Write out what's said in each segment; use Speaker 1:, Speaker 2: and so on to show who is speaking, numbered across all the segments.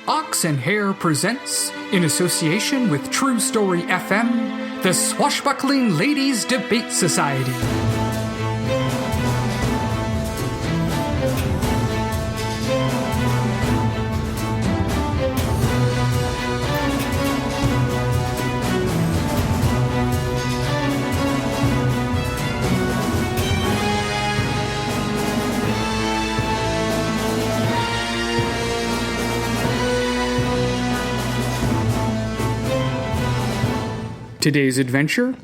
Speaker 1: Ox and Hare presents, in association with True Story FM, the Swashbuckling Ladies Debate Society. Today's adventure,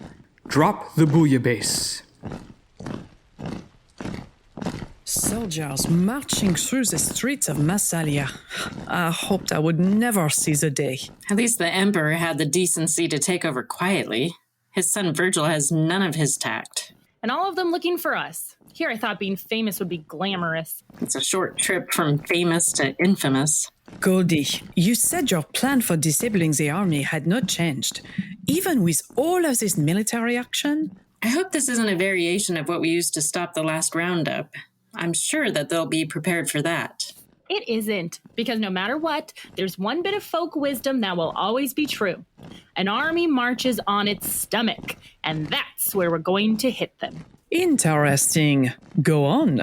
Speaker 1: drop the Bouillabaisse.
Speaker 2: Soldiers marching through the streets of Massalia. I hoped I would never see the day.
Speaker 3: At least the Emperor had the decency to take over quietly. His son Virgil has none of his tact.
Speaker 4: And all of them looking for us. Here I thought being famous would be glamorous.
Speaker 3: It's a short trip from famous to infamous.
Speaker 2: Goldie, you said your plan for disabling the army had not changed. Even with all of this military action?
Speaker 3: I hope this isn't a variation of what we used to stop the last roundup. I'm sure that they'll be prepared for that.
Speaker 4: It isn't, because no matter what, there's one bit of folk wisdom that will always be true. An army marches on its stomach, and that's where we're going to hit them.
Speaker 2: Interesting. Go on.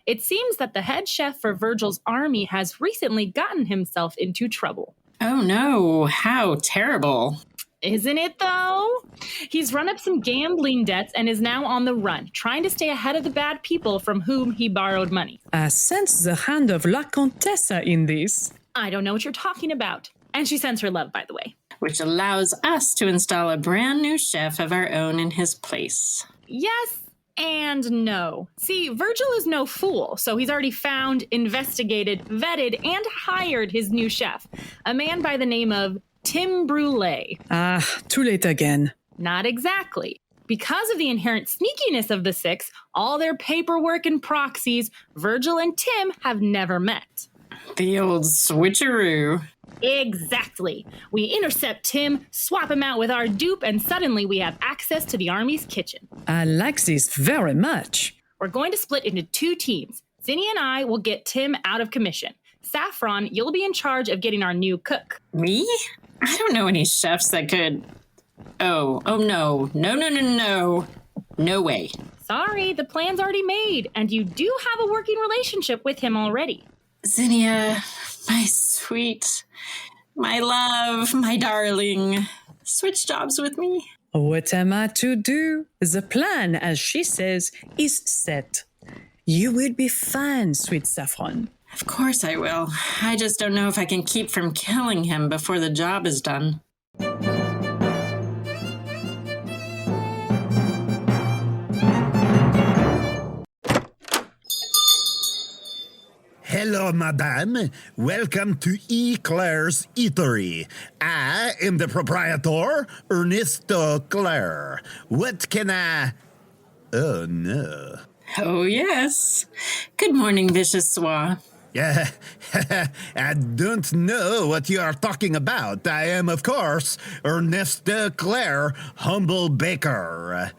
Speaker 4: It seems that the head chef for Virgil's army has recently gotten himself into trouble.
Speaker 3: Oh no, how terrible.
Speaker 4: Isn't it, though? He's run up some gambling debts and is now on the run, trying to stay ahead of the bad people from whom he borrowed money.
Speaker 2: I sense the hand of La Contessa in this.
Speaker 4: I don't know what you're talking about. And she sends her love, by the way.
Speaker 3: Which allows us to install a brand new chef of our own in his place.
Speaker 4: Yes and no. See, Virgil is no fool, so he's already found, investigated, vetted, and hired his new chef, a man by the name of Tim Brule.
Speaker 2: Too late again.
Speaker 4: Not exactly. Because of the inherent sneakiness of the six, all their paperwork and proxies, Virgil and Tim have never met.
Speaker 3: The old switcheroo.
Speaker 4: Exactly. We intercept Tim, swap him out with our dupe, and suddenly we have access to the army's kitchen.
Speaker 2: I like this very much.
Speaker 4: We're going to split into two teams. Zinnia and I will get Tim out of commission. Saffron, you'll be in charge of getting our new cook.
Speaker 3: Me? I don't know any chefs that could... Oh, no. No way.
Speaker 4: Sorry, the plan's already made, and you do have a working relationship with him already.
Speaker 3: Zinnia, my sweet, my love, my darling, switch jobs with me.
Speaker 2: What am I to do? The plan, as she says, is set. You will be fine, sweet Saffron.
Speaker 3: Of course I will. I just don't know if I can keep from killing him before the job is done.
Speaker 5: Hello, madame. Welcome to Claire's Eatery. I am the proprietor, Ernesto Claire. What can I... Oh, no.
Speaker 3: Oh, yes. Good morning, vicious Swaa.
Speaker 5: Yeah, I don't know what you are talking about. I am, of course, Ernesto Claire, humble baker.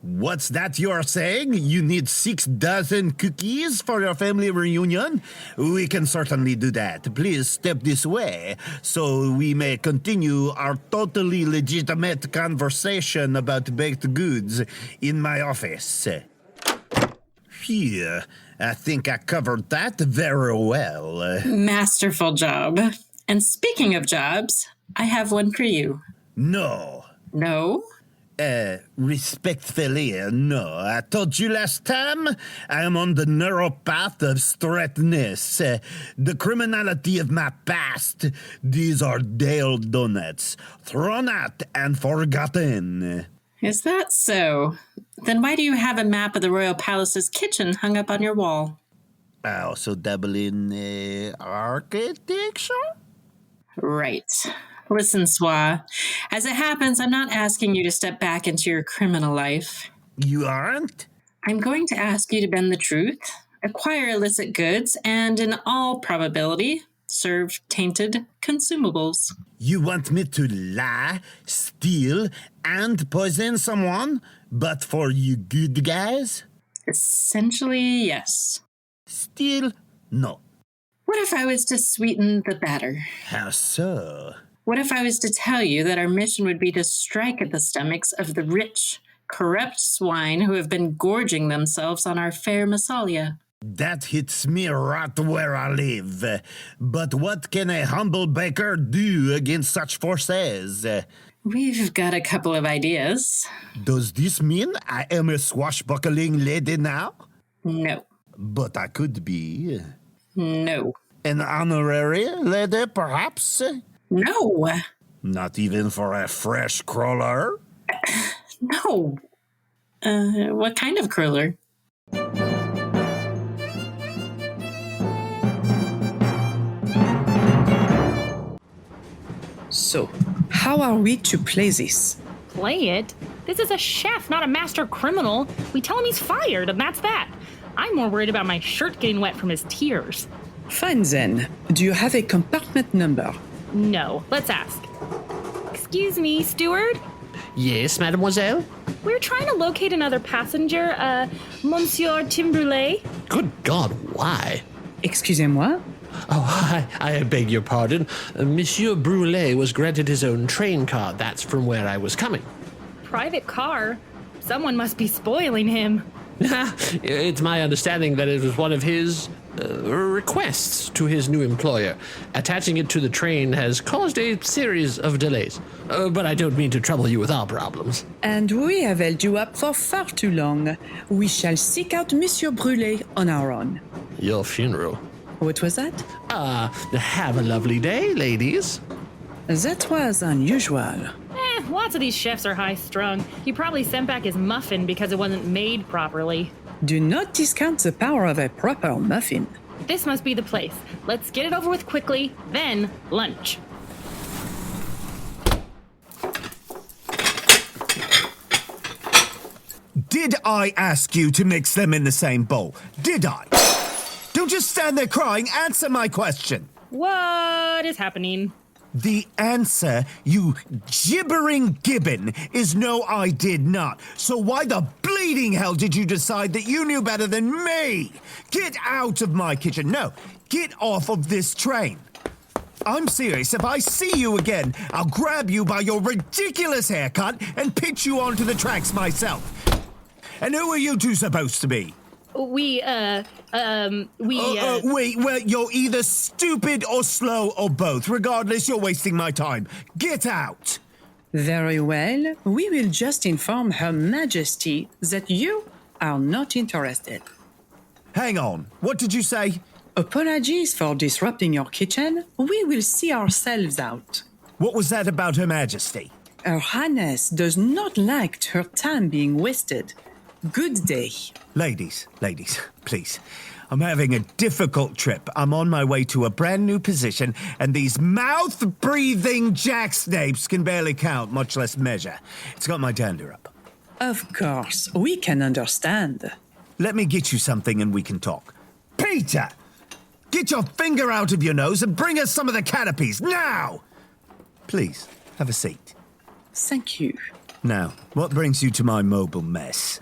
Speaker 5: What's that you are saying? You need 6 dozen cookies for your family reunion? We can certainly do that. Please step this way so we may continue our totally legitimate conversation about baked goods in my office. Here, I think I covered that very well.
Speaker 3: Masterful job. And speaking of jobs, I have one for you.
Speaker 5: No.
Speaker 3: No?
Speaker 5: Respectfully, no. I told you last time, I am on the narrow path of straightness. The criminality of my past, these are Dale donuts, thrown out and forgotten.
Speaker 3: Is that so? Then why do you have a map of the Royal Palace's kitchen hung up on your wall?
Speaker 5: I also dabble in architecture?
Speaker 3: Right. Listen, Swaa, as it happens, I'm not asking you to step back into your criminal life.
Speaker 5: You aren't?
Speaker 3: I'm going to ask you to bend the truth, acquire illicit goods, and in all probability, serve tainted consumables.
Speaker 5: You want me to lie, steal, and poison someone, but for you good guys?
Speaker 3: Essentially, yes.
Speaker 5: Still, no.
Speaker 3: What if I was to sweeten the batter?
Speaker 5: How so?
Speaker 3: What if I was to tell you that our mission would be to strike at the stomachs of the rich, corrupt swine who have been gorging themselves on our fair Massalia?
Speaker 5: That hits me right where I live. But what can a humble baker do against such forces?
Speaker 3: We've got a couple of ideas.
Speaker 5: Does this mean I am a swashbuckling lady now?
Speaker 3: No.
Speaker 5: But I could be.
Speaker 3: No.
Speaker 5: An honorary lady, perhaps?
Speaker 3: No.
Speaker 5: Not even for a fresh crawler?
Speaker 3: No. What kind of cruller?
Speaker 2: So, how are we to play this?
Speaker 4: Play it? This is a chef, not a master criminal. We tell him he's fired, and that's that. I'm more worried about my shirt getting wet from his tears.
Speaker 2: Fine then. Do you have a compartment number?
Speaker 4: No, let's ask. Excuse me, Steward?
Speaker 6: Yes, mademoiselle?
Speaker 4: We're trying to locate another passenger, Monsieur Tim Brule.
Speaker 6: Good God, why?
Speaker 2: Excusez-moi?
Speaker 6: Oh, I beg your pardon. Monsieur Brule was granted his own train car. That's from where I was coming.
Speaker 4: Private car? Someone must be spoiling him.
Speaker 6: It's my understanding that it was one of his requests to his new employer. Attaching it to the train has caused a series of delays. But I don't mean to trouble you with our problems.
Speaker 2: And we have held you up for far too long. We shall seek out Monsieur Brule on our own.
Speaker 6: Your funeral.
Speaker 2: What was that?
Speaker 6: Have a lovely day, ladies.
Speaker 2: That was unusual.
Speaker 4: Lots of these chefs are high-strung. He probably sent back his muffin because it wasn't made properly.
Speaker 2: Do not discount the power of a proper muffin.
Speaker 4: This must be the place. Let's get it over with quickly, then lunch.
Speaker 5: Did I ask you to mix them in the same bowl? Did I? Don't just stand there crying. Answer my question.
Speaker 4: What is happening?
Speaker 5: The answer, you gibbering gibbon, is no, I did not. So why the bleeding hell did you decide that you knew better than me? Get out of my kitchen. No, get off of this train. I'm serious. If I see you again, I'll grab you by your ridiculous haircut and pitch you onto the tracks myself. And who are you two supposed to be?
Speaker 4: Wait,
Speaker 5: well, you're either stupid or slow or both. Regardless, you're wasting my time. Get out!
Speaker 2: Very well. We will just inform Her Majesty that you are not interested.
Speaker 5: Hang on. What did you say?
Speaker 2: Apologies for disrupting your kitchen. We will see ourselves out.
Speaker 5: What was that about Her Majesty?
Speaker 2: Her Highness does not like her time being wasted. Good day.
Speaker 5: Ladies, please. I'm having a difficult trip. I'm on my way to a brand new position, and these mouth-breathing jacksnapes can barely count, much less measure. It's got my dander up.
Speaker 2: Of course, we can understand.
Speaker 5: Let me get you something and we can talk. Peter! Get your finger out of your nose and bring us some of the canopies, now! Please, have a seat.
Speaker 2: Thank you.
Speaker 5: Now, what brings you to my mobile mess?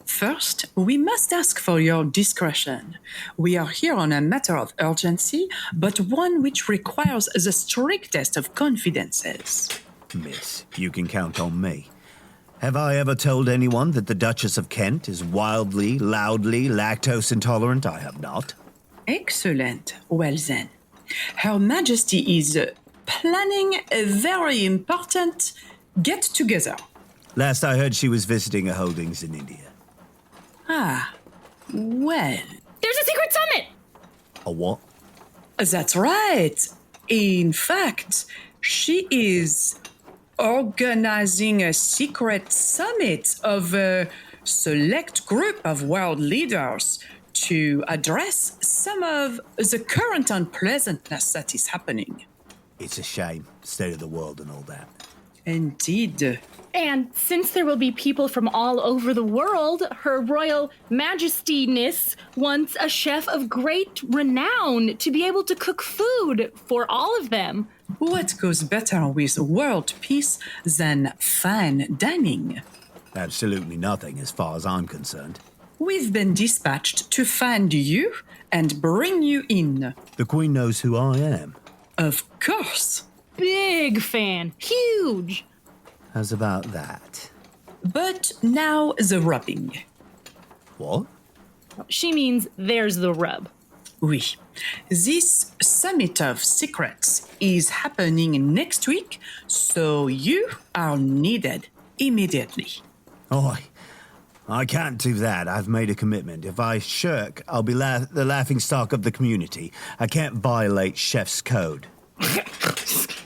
Speaker 2: First, we must ask for your discretion. We are here on a matter of urgency, but one which requires the strictest of confidences.
Speaker 5: Miss, you can count on me. Have I ever told anyone that the Duchess of Kent is wildly, loudly lactose intolerant? I have not.
Speaker 2: Excellent. Well then, Her Majesty is planning a very important get-together.
Speaker 5: Last I heard, she was visiting her holdings in India.
Speaker 2: Ah, well.
Speaker 4: There's a secret summit!
Speaker 5: A what?
Speaker 2: That's right. In fact, she is organizing a secret summit of a select group of world leaders to address some of the current unpleasantness that is happening.
Speaker 5: It's a shame. State of the world and all that.
Speaker 2: Indeed.
Speaker 4: And since there will be people from all over the world, Her Royal Majestyness wants a chef of great renown to be able to cook food for all of them.
Speaker 2: What goes better with world peace than fine dining?
Speaker 5: Absolutely nothing as far as I'm concerned.
Speaker 2: We've been dispatched to find you and bring you in.
Speaker 5: The Queen knows who I am.
Speaker 2: Of course.
Speaker 4: Big fan. Huge.
Speaker 5: How's about that?
Speaker 2: But now the rubbing.
Speaker 5: What?
Speaker 4: She means there's the rub.
Speaker 2: Oui. This Summit of Secrets is happening next week, so you are needed immediately.
Speaker 5: Oh, I can't do that. I've made a commitment. If I shirk, I'll be the laughingstock of the community. I can't violate Chef's code.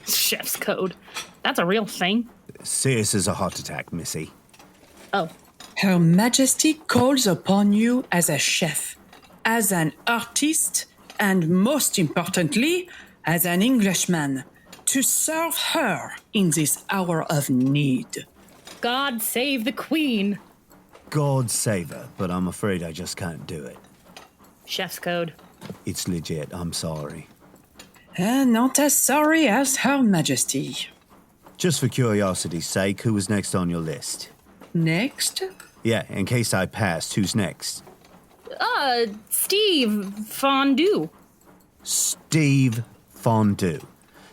Speaker 4: Chef's code. That's a real thing.
Speaker 5: Serious as a heart attack, Missy.
Speaker 4: Oh.
Speaker 2: Her Majesty calls upon you as a chef, as an artist, and most importantly, as an Englishman, to serve her in this hour of need.
Speaker 4: God save the Queen.
Speaker 5: God save her, but I'm afraid I just can't do it.
Speaker 4: Chef's code.
Speaker 5: It's legit. I'm sorry.
Speaker 2: Not as sorry as Her Majesty.
Speaker 5: Just for curiosity's sake, who was next on your list?
Speaker 2: Next?
Speaker 5: Yeah, in case I passed, who's next?
Speaker 4: Steve Fondue.
Speaker 5: Steve Fondue.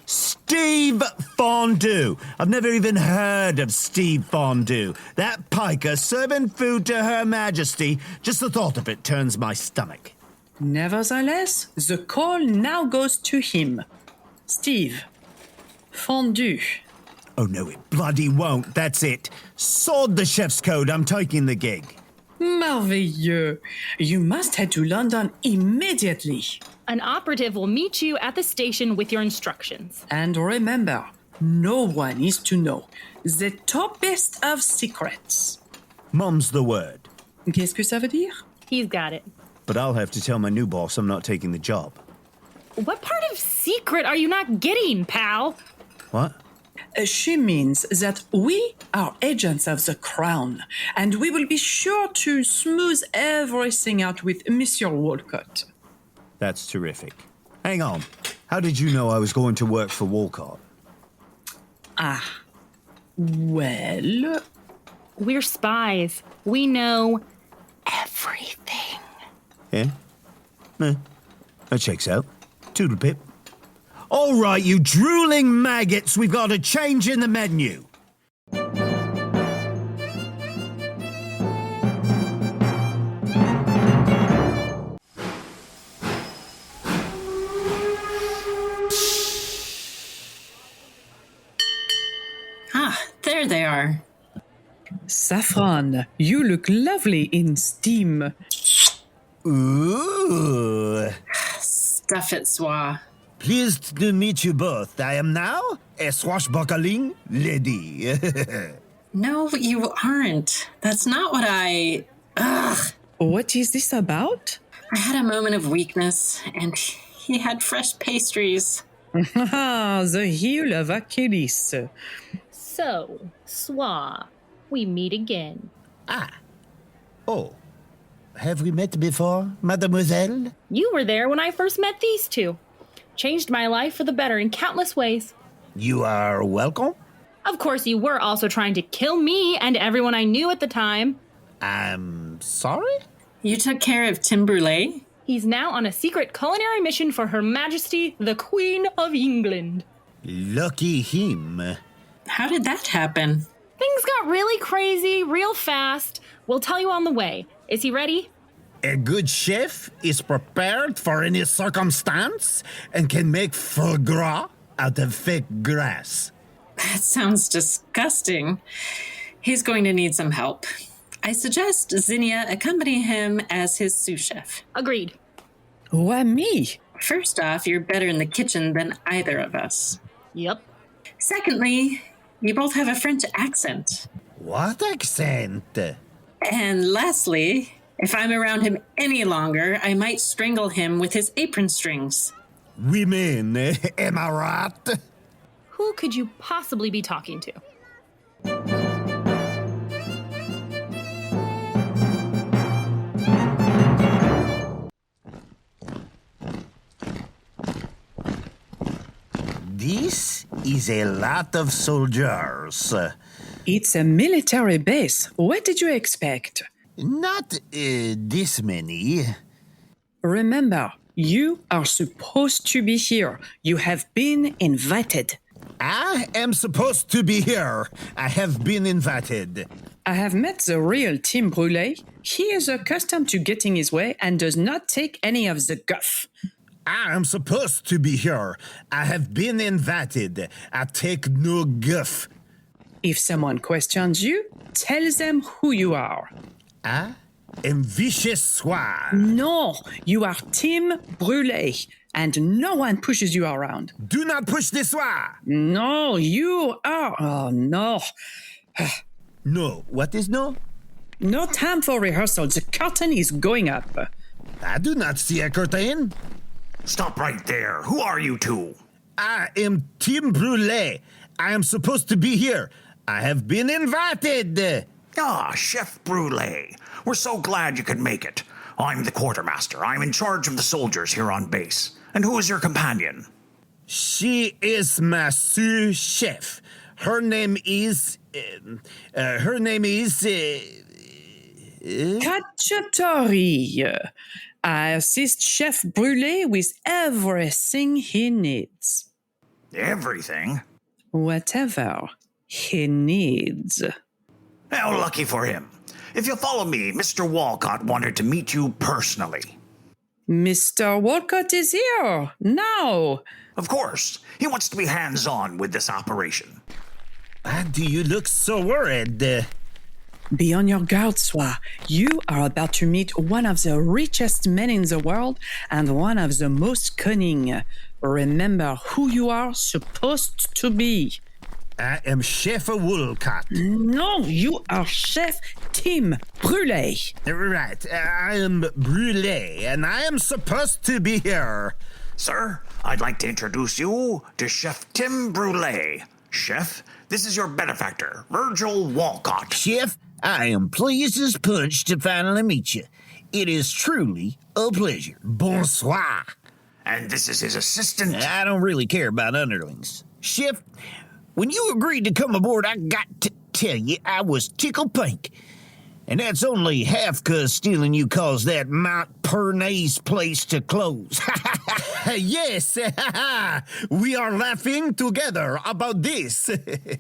Speaker 5: Steve Fondue! I've never even heard of Steve Fondue. That piker serving food to Her Majesty, just the thought of it turns my stomach.
Speaker 2: Nevertheless, the call now goes to him. Steve. Fondue.
Speaker 5: Oh, no, it bloody won't. That's it. Sword the chef's code. I'm taking the gig.
Speaker 2: Merveilleux. You must head to London immediately.
Speaker 4: An operative will meet you at the station with your instructions.
Speaker 2: And remember, no one is to know. The toppest of secrets.
Speaker 5: Mum's the word.
Speaker 2: Qu'est-ce que ça veut dire?
Speaker 4: He's got it.
Speaker 5: But I'll have to tell my new boss I'm not taking the job.
Speaker 4: What part of secret are you not getting, pal?
Speaker 5: What?
Speaker 2: She means that we are agents of the crown, and we will be sure to smooth everything out with Monsieur Walcott.
Speaker 5: That's terrific. Hang on. How did you know I was going to work for Walcott?
Speaker 2: Well,
Speaker 4: We're spies. We know everything.
Speaker 5: Yeah? That checks out. Toodle pip. All right, you drooling maggots, we've got a change in the menu.
Speaker 3: There they are.
Speaker 2: Saffron, you look lovely in steam.
Speaker 5: Ooh.
Speaker 3: Stuff it, Swaa.
Speaker 5: Pleased to meet you both. I am now a swashbuckling lady.
Speaker 3: No, you aren't. That's not what I... Ugh.
Speaker 2: What is this about?
Speaker 3: I had a moment of weakness, and he had fresh pastries.
Speaker 2: The heel of Achilles.
Speaker 4: So, Swaa, we meet again.
Speaker 5: Oh, have we met before, mademoiselle?
Speaker 4: You were there when I first met these two. Changed my life for the better in countless ways.
Speaker 5: You are welcome.
Speaker 4: Of course, you were also trying to kill me and everyone I knew at the time.
Speaker 5: I'm sorry?
Speaker 3: You took care of Tim Brule?
Speaker 4: He's now on a secret culinary mission for Her Majesty, the Queen of England.
Speaker 5: Lucky him.
Speaker 3: How did that happen?
Speaker 4: Things got really crazy, real fast. We'll tell you on the way. Is he ready?
Speaker 5: A good chef is prepared for any circumstance and can make foie gras out of fake grass.
Speaker 3: That sounds disgusting. He's going to need some help. I suggest Zinnia accompany him as his sous chef.
Speaker 4: Agreed.
Speaker 2: Why me?
Speaker 3: First off, you're better in the kitchen than either of us.
Speaker 4: Yep.
Speaker 3: Secondly, you both have a French accent.
Speaker 5: What accent?
Speaker 3: And lastly, if I'm around him any longer, I might strangle him with his apron strings.
Speaker 5: Women, am I right?
Speaker 4: Who could you possibly be talking to?
Speaker 5: This is a lot of soldiers.
Speaker 2: It's a military base. What did you expect?
Speaker 5: Not this many.
Speaker 2: Remember, you are supposed to be here. You have been invited.
Speaker 5: I am supposed to be here. I have been invited.
Speaker 2: I have met the real Tim Brule. He is accustomed to getting his way and does not take any of the guff.
Speaker 5: I am supposed to be here. I have been invited. I take no guff.
Speaker 2: If someone questions you, tell them who you are.
Speaker 5: I am vicious Swaa.
Speaker 2: No, you are Tim Brule, and no one pushes you around.
Speaker 5: Do not push this Swaa.
Speaker 2: No, you are. Oh, no.
Speaker 5: No. What is no?
Speaker 2: No time for rehearsal. The curtain is going up.
Speaker 5: I do not see a curtain.
Speaker 7: Stop right there. Who are you two?
Speaker 5: I am Tim Brule. I am supposed to be here. I have been invited.
Speaker 7: Ah, Chef Brule. We're so glad you could make it. I'm the Quartermaster. I'm in charge of the soldiers here on base. And who is your companion?
Speaker 5: She is my sous chef. Her name is...
Speaker 2: Cacciatore. I assist Chef Brule with everything he needs.
Speaker 7: Everything?
Speaker 2: Whatever he needs.
Speaker 7: How lucky for him. If you'll follow me, Mr. Walcott wanted to meet you personally.
Speaker 2: Mr. Walcott is here now.
Speaker 7: Of course. He wants to be hands-on with this operation.
Speaker 5: Why do you look so worried?
Speaker 2: Be on your guard, Swaa. You are about to meet one of the richest men in the world and one of the most cunning. Remember who you are supposed to be.
Speaker 5: I am Chef Walcott.
Speaker 2: No, you are Chef Tim Brule.
Speaker 5: Right, I am Brule, and I am supposed to be here.
Speaker 7: Sir, I'd like to introduce you to Chef Tim Brule. Chef, this is your benefactor, Virgil Walcott.
Speaker 8: Chef, I am pleased as punch to finally meet you. It is truly a pleasure.
Speaker 5: Bonsoir.
Speaker 7: And this is his assistant.
Speaker 8: I don't really care about underlings. Chef, when you agreed to come aboard, I got to tell you I was tickled pink. And that's only half 'cause stealing you caused that Montparnasse place to close.
Speaker 5: Yes, we are laughing together about this.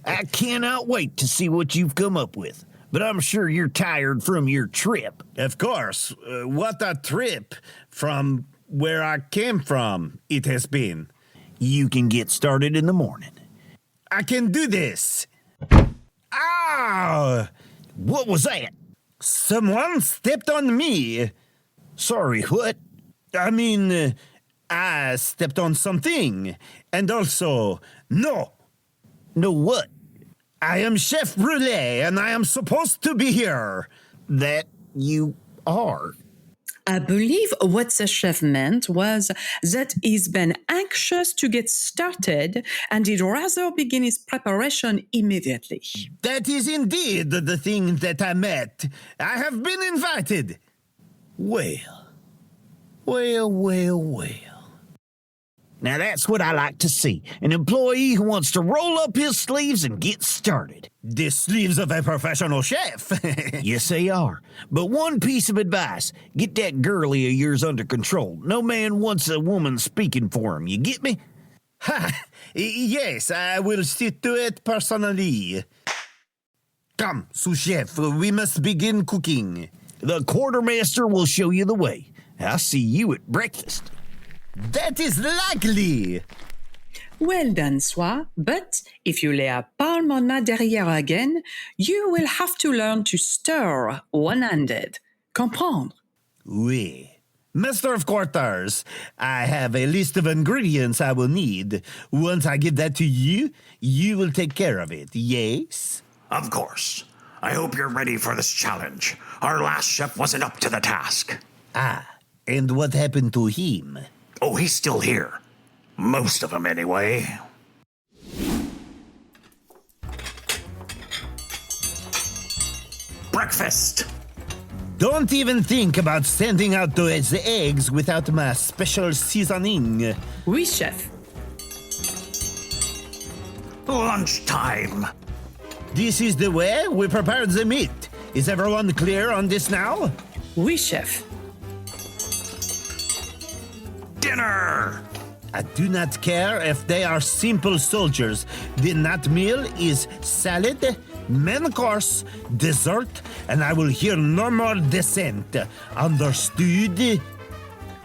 Speaker 8: I cannot wait to see what you've come up with. But I'm sure you're tired from your trip.
Speaker 5: Of course. What a trip from where I came from it has been.
Speaker 8: You can get started in the morning.
Speaker 5: I can do this. Ah!
Speaker 8: What was that?
Speaker 5: Someone stepped on me.
Speaker 8: Sorry, what?
Speaker 5: I mean, I stepped on something. And also, no.
Speaker 8: No what?
Speaker 5: I am Chef Brule, and I am supposed to be here.
Speaker 8: That you are.
Speaker 2: I believe what the chef meant was that he's been anxious to get started and he'd rather begin his preparation immediately.
Speaker 5: That is indeed the thing that I meant. I have been invited.
Speaker 8: Well. Now that's what I like to see. An employee who wants to roll up his sleeves and get started.
Speaker 5: The sleeves of a professional chef.
Speaker 8: Yes, they are. But one piece of advice. Get that girlie of yours under control. No man wants a woman speaking for him. You get me?
Speaker 5: Ha! Yes, I will see to it personally. Come, sous-chef, we must begin cooking.
Speaker 8: The quartermaster will show you the way. I'll see you at breakfast.
Speaker 5: That is likely.
Speaker 2: Well done, Swaa, but if you lay a palm on my derrière again, you will have to learn to stir one-handed. Comprendre?
Speaker 5: Oui. Master of Quarters, I have a list of ingredients I will need. Once I give that to you, you will take care of it, yes?
Speaker 7: Of course. I hope you're ready for this challenge. Our last chef wasn't up to the task.
Speaker 5: Ah, and what happened to him?
Speaker 7: Oh, he's still here. Most of them, anyway. Breakfast!
Speaker 5: Don't even think about sending out those eggs without my special seasoning.
Speaker 2: Oui, chef.
Speaker 7: Lunchtime!
Speaker 5: This is the way we prepare the meat. Is everyone clear on this now?
Speaker 2: Oui, chef.
Speaker 7: dinner!
Speaker 5: I do not care if they are simple soldiers. The night meal is salad, main course, dessert, and I will hear no more dissent. Understood?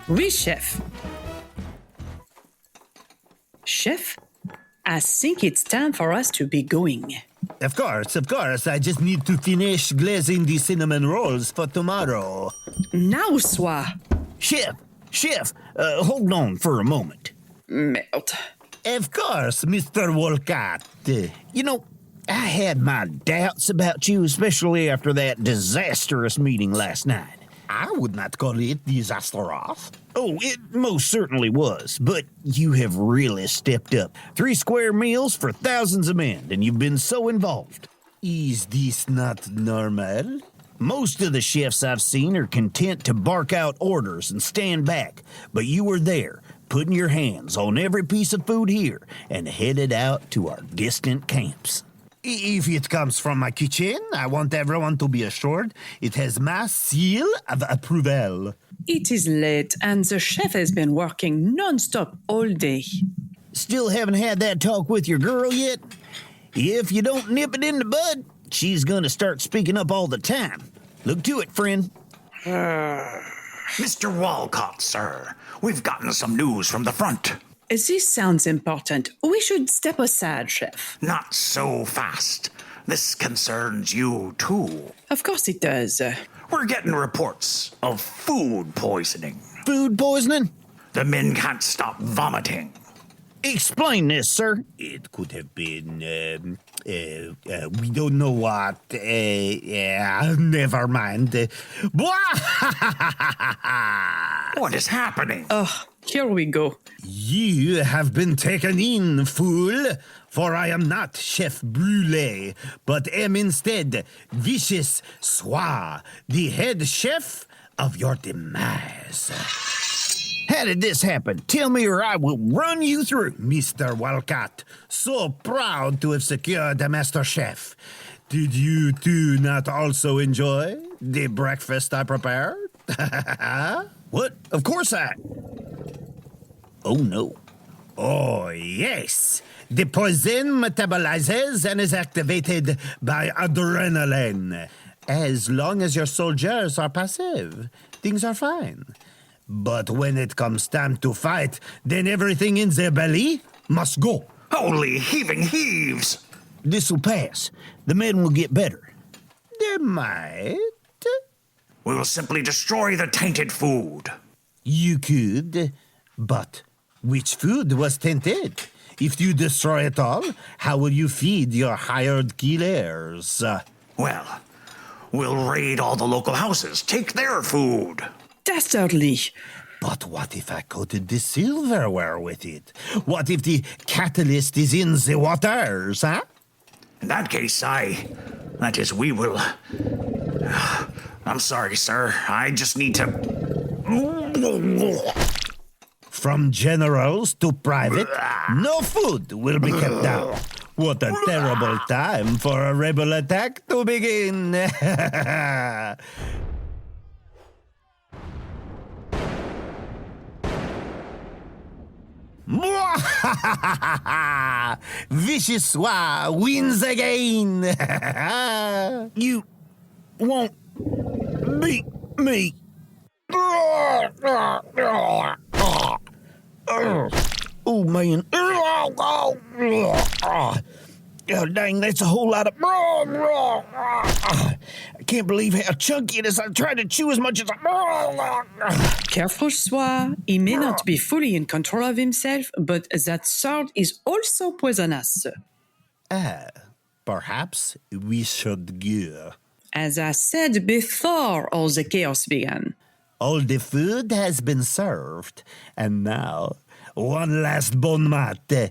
Speaker 2: Oui, chef. Chef, I think it's time for us to be going.
Speaker 5: Of course, of course. I just need to finish glazing the cinnamon rolls for tomorrow.
Speaker 2: Now, Swaa.
Speaker 8: Chef, hold on for a moment.
Speaker 2: Merde.
Speaker 5: Of course, Mr. Wolcott.
Speaker 8: You know, I had my doubts about you, especially after that disastrous meeting last night.
Speaker 5: I would not call it disastrous.
Speaker 8: Oh, it most certainly was, but you have really stepped up. 3 square meals for thousands of men, and you've been so involved.
Speaker 5: Is this not normal?
Speaker 8: Most of the chefs I've seen are content to bark out orders and stand back, but you were there, putting your hands on every piece of food here, and headed out to our distant camps.
Speaker 5: If it comes from my kitchen, I want everyone to be assured it has my seal of approval.
Speaker 2: It is late, and the chef has been working non-stop all day.
Speaker 8: Still haven't had that talk with your girl yet? If you don't nip it in the bud, she's gonna start speaking up all the time. Look to it, friend.
Speaker 7: Mr. Walcott, sir, we've gotten some news from the front.
Speaker 2: This sounds important. We should step aside, chef.
Speaker 7: Not so fast. This concerns you, too.
Speaker 2: Of course it does.
Speaker 7: We're getting reports of food poisoning.
Speaker 8: Food poisoning?
Speaker 7: The men can't stop vomiting.
Speaker 8: Explain this, sir.
Speaker 5: It could have been, we don't know what, never mind.
Speaker 7: What is happening?
Speaker 2: Oh, here we go.
Speaker 5: You have been taken in, fool, for I am not Chef Brule, but am instead vicious Swaa, the head chef of your demise.
Speaker 8: How did this happen? Tell me or I will run you through.
Speaker 5: Mr. Walcott, so proud to have secured a master chef. Did you two not also enjoy the breakfast I prepared?
Speaker 8: What? Of course I... Oh, no.
Speaker 5: Oh, yes. The poison metabolizes and is activated by adrenaline. As long as your soldiers are passive, things are fine. But when it comes time to fight, then everything in their belly must go.
Speaker 7: Holy heaving heaves!
Speaker 8: This'll pass. The men will get better.
Speaker 5: They might.
Speaker 7: We will simply destroy the tainted food.
Speaker 5: You could, but which food was tainted? If you destroy it all, how will you feed your hired killers?
Speaker 7: Well, we'll raid all the local houses, take their food.
Speaker 2: Dastardly.
Speaker 5: But what if I coated the silverware with it? What if the catalyst is in the waters, huh?
Speaker 7: In that case, we will... I'm sorry, sir. I just need to...
Speaker 5: From generals to private, no food will be kept down. What a terrible time for a rebel attack to begin. Vicious Swaa wins again.
Speaker 8: You won't beat me. Oh, man. Oh, dang, that's a whole lot of... I can't believe how chunky it is. I tried to chew as much as I...
Speaker 2: Careful, Swaa. He may not be fully in control of himself, but that sword is also poisonous.
Speaker 5: Perhaps we should go.
Speaker 2: As I said before all the chaos began.
Speaker 5: All the food has been served, and now one last bon mat, a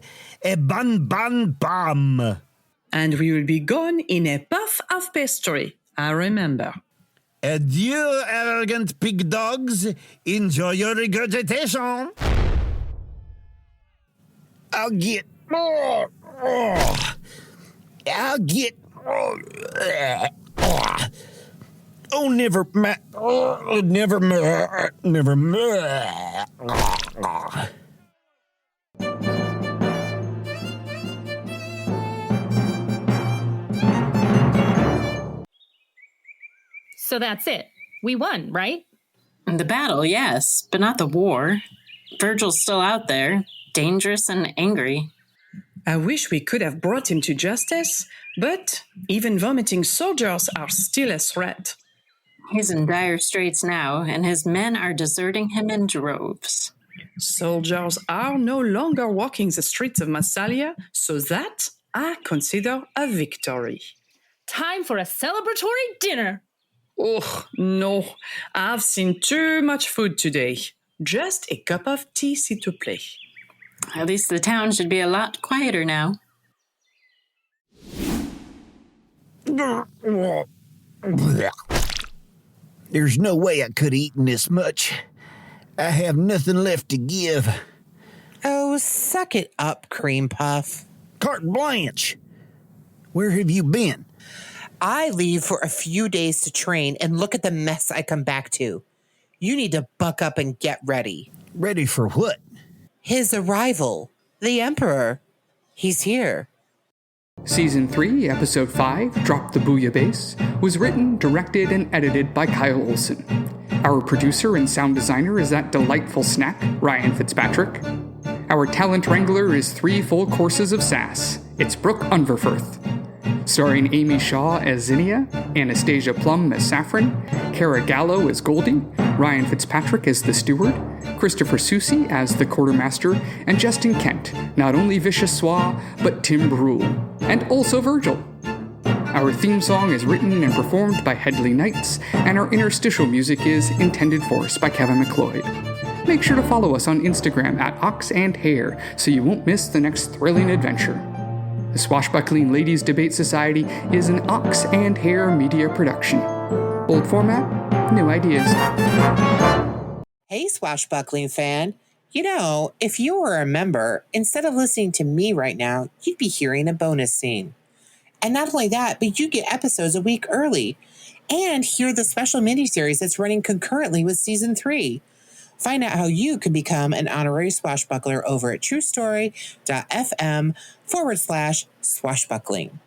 Speaker 5: bon.
Speaker 2: And we will be gone in a puff of pastry. I remember.
Speaker 5: Adieu, arrogant pig dogs. Enjoy your regurgitation.
Speaker 8: I'll get... Oh, never mind. Oh, never mind. Never mind.
Speaker 4: So that's it. We won, right?
Speaker 3: The battle, yes, but not the war. Virgil's still out there, dangerous and angry.
Speaker 2: I wish we could have brought him to justice, but even vomiting soldiers are still a threat.
Speaker 3: He's in dire straits now, and his men are deserting him in droves.
Speaker 2: Soldiers are no longer walking the streets of Massalia, so that I consider a victory.
Speaker 4: Time for a celebratory dinner.
Speaker 2: Oh, no. I've seen too much food today. Just a cup of tea, s'il te plaît.
Speaker 3: At least the town should be a lot quieter now.
Speaker 8: There's no way I could have eaten this much. I have nothing left to give.
Speaker 9: Oh, suck it up, Cream Puff.
Speaker 8: Carte blanche. Where have you been?
Speaker 9: I leave for a few days to train, and look at the mess I come back to. You need to buck up and get ready.
Speaker 8: Ready for what?
Speaker 9: His arrival. The Emperor. He's here.
Speaker 1: Season 3, Episode 5, Drop the Bouillabaisse, was written, directed, and edited by Kyle Olson. Our producer and sound designer is that delightful snack, Ryan FitzPatrick. Our talent wrangler is 3 full courses of sass. It's Brooke Underveith. Starring Amy Shaw as Zinnia, Anastasia Plumb as Saffron, Kara Gallo as Goldie, Ryan FitzPatrick as the Steward, Christopher Soucy as the Quartermaster, and Justin Kent, not only vicious Swaa, but Tim Brule, and also Virgil. Our theme song is written and performed by Hedley Knights, and our interstitial music is Intended for Us by Kevin Macleod. Make sure to follow us on Instagram at Ox and Hare so you won't miss the next thrilling adventure. The Swashbuckling Ladies Debate Society is an Ox and Hare Media production. Old format, new ideas.
Speaker 9: Hey, Swashbuckling fan. You know, if you were a member, instead of listening to me right now, you'd be hearing a bonus scene. And not only that, but you get episodes a week early and hear the special miniseries that's running concurrently with Season 3. Find out how you can become an honorary swashbuckler over at truestory.fm/swashbuckling.